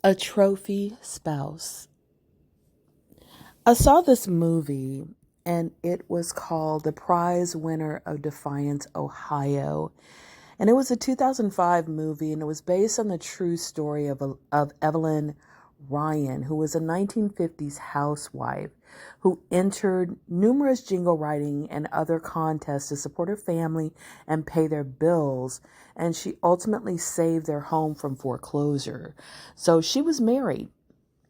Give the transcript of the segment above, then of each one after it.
A trophy spouse. I saw this movie and it was called The Prize Winner of Defiance, Ohio. And it was a 2005 movie and it was based on the true story of Evelyn Ryan, who was a 1950s housewife who entered numerous jingle writing and other contests to support her family and pay their bills. And she ultimately saved their home from foreclosure. So she was married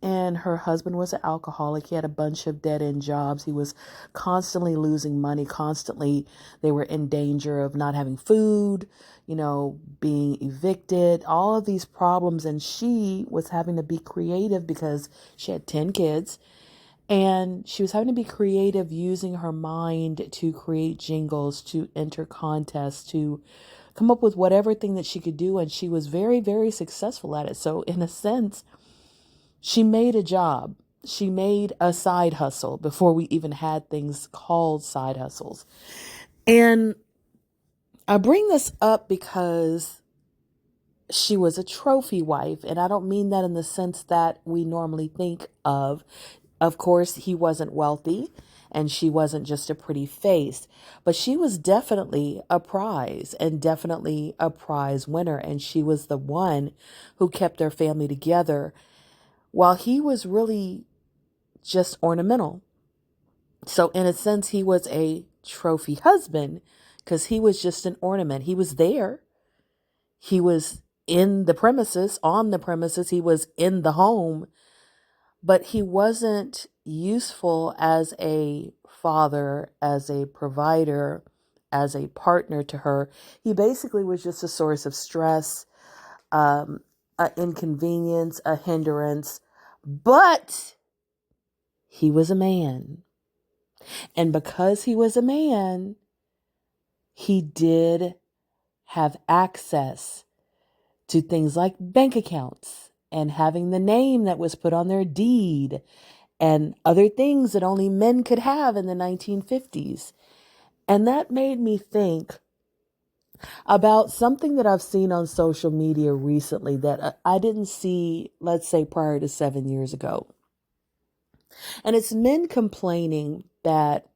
and her husband was an alcoholic. He had a bunch of dead end jobs. He was constantly losing money, constantly. They were in danger of not having food, being evicted, all of these problems. And she was having to be creative because she had 10 kids. And she was having to be creative using her mind to create jingles, to enter contests, to come up with whatever thing that she could do. And she was very, very successful at it. So, in a sense, she made a job. She made a side hustle before we even had things called side hustles. And I bring this up because she was a trophy wife. And I don't mean that in the sense that we normally think of. Of course, he wasn't wealthy and she wasn't just a pretty face, but she was definitely a prize and definitely a prize winner. And she was the one who kept their family together while he was really just ornamental. So, in a sense, he was a trophy husband because he was just an ornament. He was there. He was in the premises, on the premises. He was in the home, but he wasn't useful as a father, as a provider, as a partner to her. He basically was just a source of stress, an inconvenience, a hindrance, but he was a man. And because he was a man, he did have access to things like bank accounts and having the name that was put on their deed and other things that only men could have in the 1950s. And that made me think about something that I've seen on social media recently that I didn't see, let's say, prior to 7 years ago. And it's men complaining that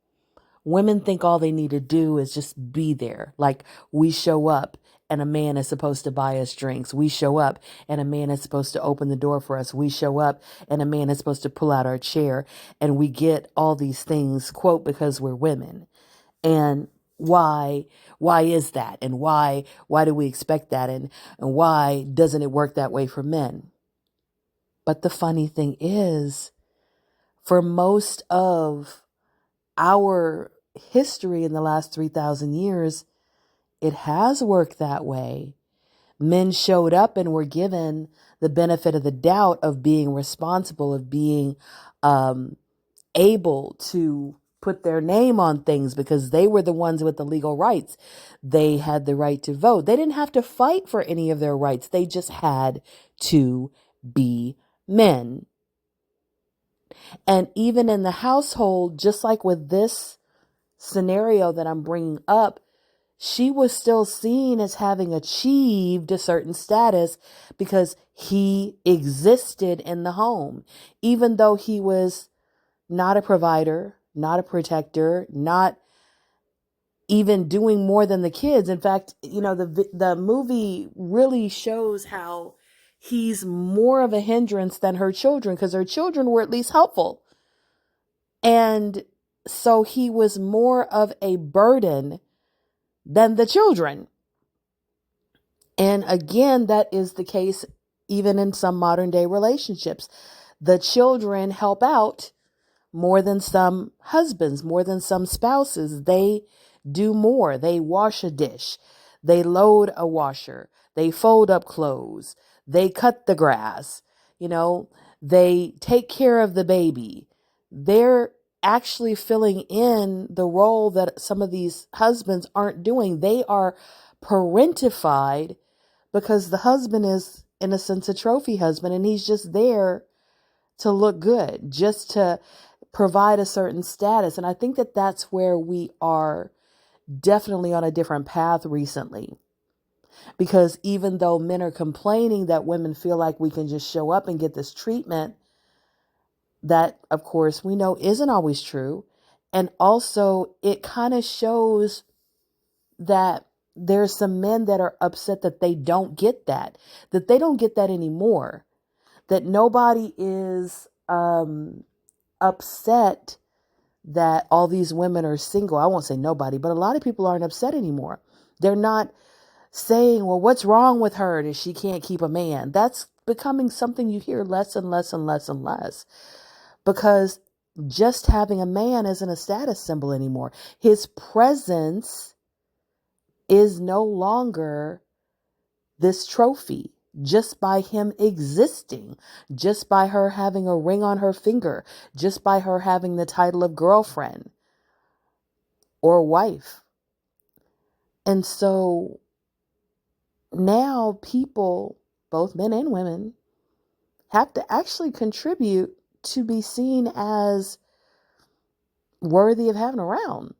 women think all they need to do is just be there. Like we show up and a man is supposed to buy us drinks. We show up and a man is supposed to open the door for us. We show up and a man is supposed to pull out our chair, and we get all these things, quote, because we're women. And why is that? And why do we expect that? And why doesn't it work that way for men? But the funny thing is, for most of our history in the last 3,000 years, it has worked that way. Men showed up and were given the benefit of the doubt of being responsible, of being able to put their name on things because they were the ones with the legal rights. They had the right to vote. They didn't have to fight for any of their rights. They just had to be men. And even in the household, just like with this scenario that I'm bringing up, she was still seen as having achieved a certain status because he existed in the home, even though he was not a provider, not a protector, not even doing more than the kids. In fact, the movie really shows how he's more of a hindrance than her children because her children were at least helpful. And so he was more of a burden than the children. And again, that is the case even in some modern day relationships. The children help out more than some husbands, more than some spouses. They do more. They wash a dish. They load a washer. They fold up clothes. They cut the grass. They take care of the baby. They're actually filling in the role that some of these husbands aren't doing. They are parentified because the husband is, in a sense, a trophy husband, and he's just there to look good, just to provide a certain status. And I think that that's where we are definitely on a different path recently. Because even though men are complaining that women feel like we can just show up and get this treatment, that, of course, we know isn't always true. And also, it kind of shows that there's some men that are upset that they don't get that they don't get that anymore, that nobody is upset that all these women are single. I won't say nobody, but a lot of people aren't upset anymore. They're not saying, well, what's wrong with her that she can't keep a man? That's becoming something you hear less and less and less and less, because just having a man isn't a status symbol anymore. His presence is no longer this trophy. Just by him existing, just by her having a ring on her finger, just by her having the title of girlfriend or wife. And so now people, both men and women, have to actually contribute to be seen as worthy of having around.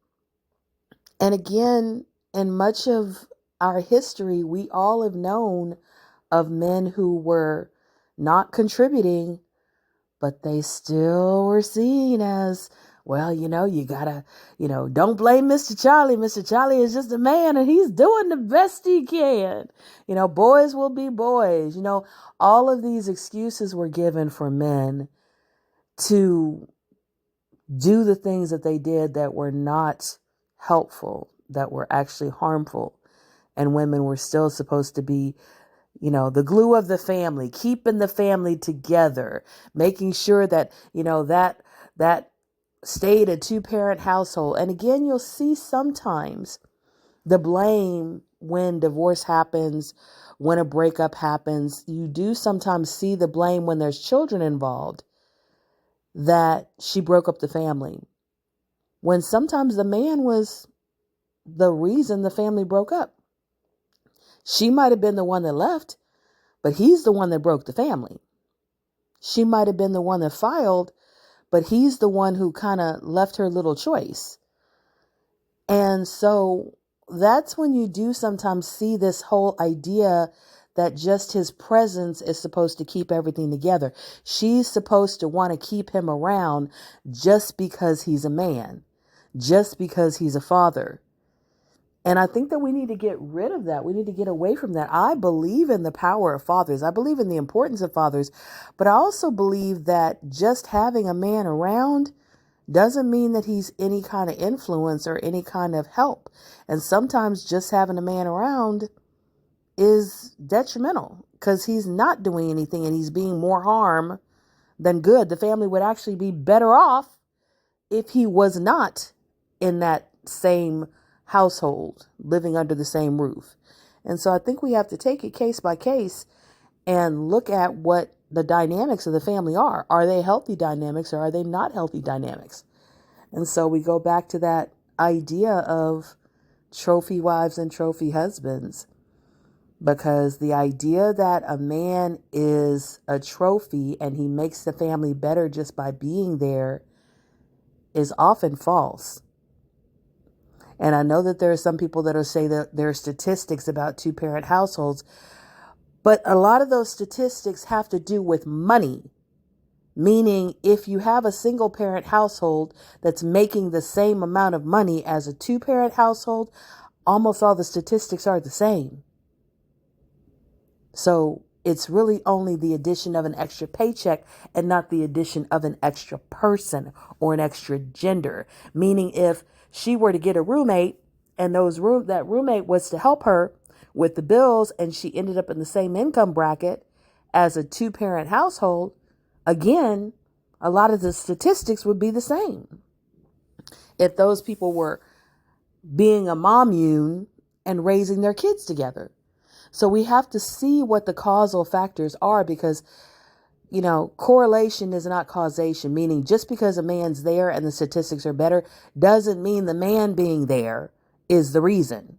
And again, in much of our history, we all have known of men who were not contributing, but they still were seen as, well, you gotta, don't blame Mr. Charlie. Mr. Charlie is just a man and he's doing the best he can. Boys will be boys. All of these excuses were given for men to do the things that they did that were not helpful, that were actually harmful. And women were still supposed to be, the glue of the family, keeping the family together, making sure that, that stayed a two-parent household. And again, you'll see sometimes the blame when divorce happens, when a breakup happens. You do sometimes see the blame when there's children involved, that she broke up the family, when sometimes the man was the reason the family broke up. She might have been the one that left, but he's the one that broke the family. She might have been the one that filed, but he's the one who kind of left her little choice. And so that's when you do sometimes see this whole idea that just his presence is supposed to keep everything together. She's supposed to want to keep him around just because he's a man, just because he's a father. And I think that we need to get rid of that. We need to get away from that. I believe in the power of fathers. I believe in the importance of fathers. But I also believe that just having a man around doesn't mean that he's any kind of influence or any kind of help. And sometimes just having a man around is detrimental because he's not doing anything and he's being more harm than good. The family would actually be better off if he was not in that same household, living under the same roof. And so I think we have to take it case by case and look at what the dynamics of the family are. Are they healthy dynamics or are they not healthy dynamics? And so we go back to that idea of trophy wives and trophy husbands, because the idea that a man is a trophy and he makes the family better just by being there is often false. And I know that there are some people that will say that there are statistics about two-parent households, but a lot of those statistics have to do with money. Meaning, if you have a single-parent household that's making the same amount of money as a two-parent household, almost all the statistics are the same. So it's really only the addition of an extra paycheck and not the addition of an extra person or an extra gender. Meaning, if she were to get a roommate and that roommate was to help her with the bills and she ended up in the same income bracket as a two-parent household, again, a lot of the statistics would be the same. If those people were being a commune and raising their kids together. So we have to see what the causal factors are, because correlation is not causation, meaning just because a man's there and the statistics are better doesn't mean the man being there is the reason.